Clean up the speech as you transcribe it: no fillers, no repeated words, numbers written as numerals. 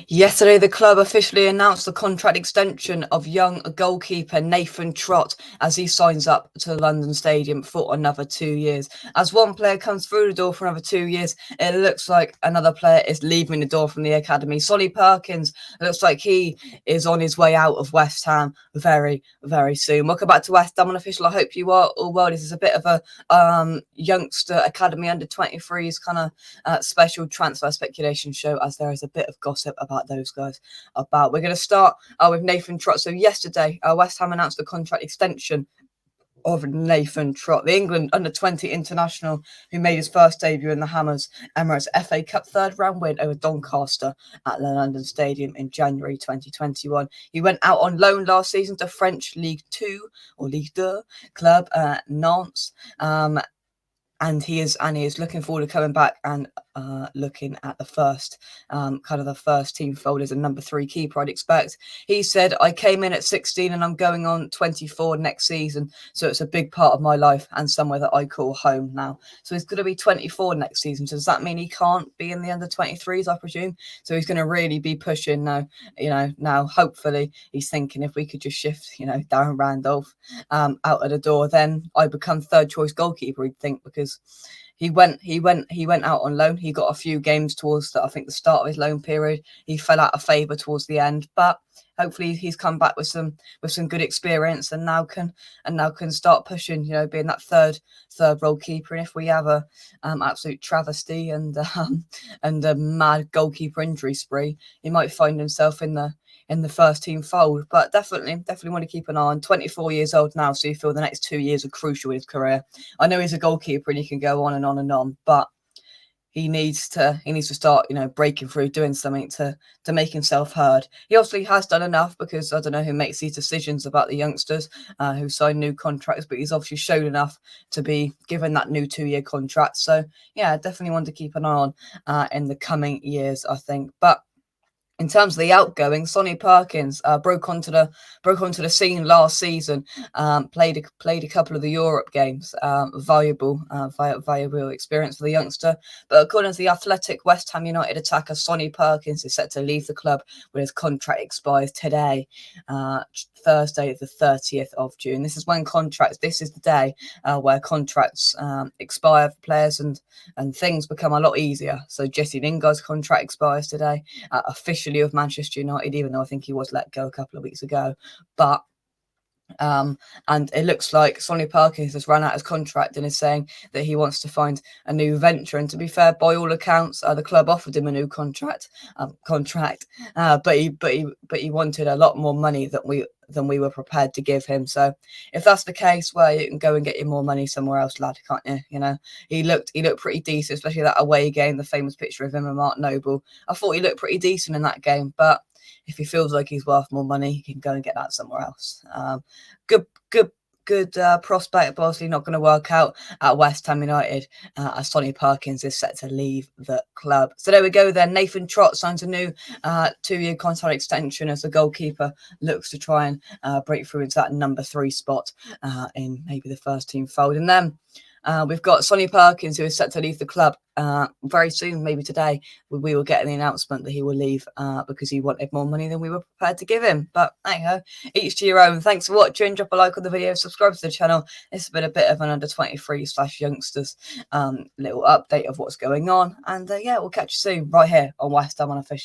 Yesterday, the club officially announced the contract extension of young goalkeeper Nathan Trott as he signs up to the London Stadium for another 2 years. As one player comes through the door for another 2 years, it looks like another player is leaving the door from the academy. Sonny Perkins looks like he is on his way out of West Ham very, very soon. Welcome back to West Ham Unofficial. I hope you are all well. This is a bit of a youngster academy under 23s kind of special transfer speculation show, as there is a bit of gossip about those guys about. We're going to start with Nathan Trott. So yesterday, West Ham announced the contract extension of Nathan Trott, the England under-20 international who made his first debut in the Hammers Emirates FA Cup third-round win over Doncaster at the London Stadium in January 2021. He went out on loan last season to French League 2 or Ligue 2 club Nantes. And he is looking forward to coming back and looking at the first the first team fold as a number 3 keeper, I'd expect. He said, "I came in at 16 and I'm going on 24 next season, so it's a big part of my life and somewhere that I call home now." So he's going to be 24 next season. So does that mean he can't be in the under 23s, I presume? So he's going to really be pushing now. Now hopefully he's thinking, if we could just shift Darren Randolph out of the door, then I become third choice goalkeeper, he'd think, because he went out on loan. He got a few games towards the start of his loan period. He fell out of favour towards the end, but hopefully he's come back with some good experience and now can start pushing, being that third role keeper. And if we have a absolute travesty and a mad goalkeeper injury spree, he might find himself in the first team fold. But definitely want to keep an eye on. 24 years old now, so you feel the next 2 years are crucial in his career. I know he's a goalkeeper and he can go on and on and on, but he needs to start, breaking through, doing something to make himself heard. He obviously has done enough, because I don't know who makes these decisions about the youngsters who sign new contracts, but he's obviously shown enough to be given that new 2-year contract. So yeah, definitely want to keep an eye on in the coming years, I think. But in terms of the outgoing, Sonny Perkins broke onto the scene last season. Played a couple of the Europe games. Valuable experience for the youngster. But according to the Athletic, West Ham United attacker Sonny Perkins is set to leave the club when his contract expires today, Thursday, the 30th of June. This is the day where contracts expire for players and things become a lot easier. So Jesse Lingard's contract expires today, officially of Manchester United, even though I think he was let go a couple of weeks ago. But and it looks like Sonny Perkins has run out his contract and is saying that he wants to find a new venture. And to be fair, by all accounts, the club offered him a new contract, but he wanted a lot more money than we were prepared to give him. So if that's the case, well, you can go and get you more money somewhere else, lad, can't you? He looked pretty decent, especially that away game, the famous picture of him and Mark Noble. I thought he looked pretty decent in that game, but if he feels like he's worth more money, he can go and get that somewhere else. Good prospect, but obviously not going to work out at West Ham United, as Sonny Perkins is set to leave the club. So there we go then. Nathan Trott signs a new 2-year contract extension as the goalkeeper looks to try and break through into that number 3 spot in maybe the first team fold. And then we've got Sonny Perkins, who is set to leave the club very soon, maybe today. We will get the announcement that he will leave because he wanted more money than we were prepared to give him. But there you go, each to your own. Thanks for watching. Drop a like on the video, subscribe to the channel. This has been a bit of an under 23/youngsters little update of what's going on. And yeah, we'll catch you soon right here on West Ham Unofficial.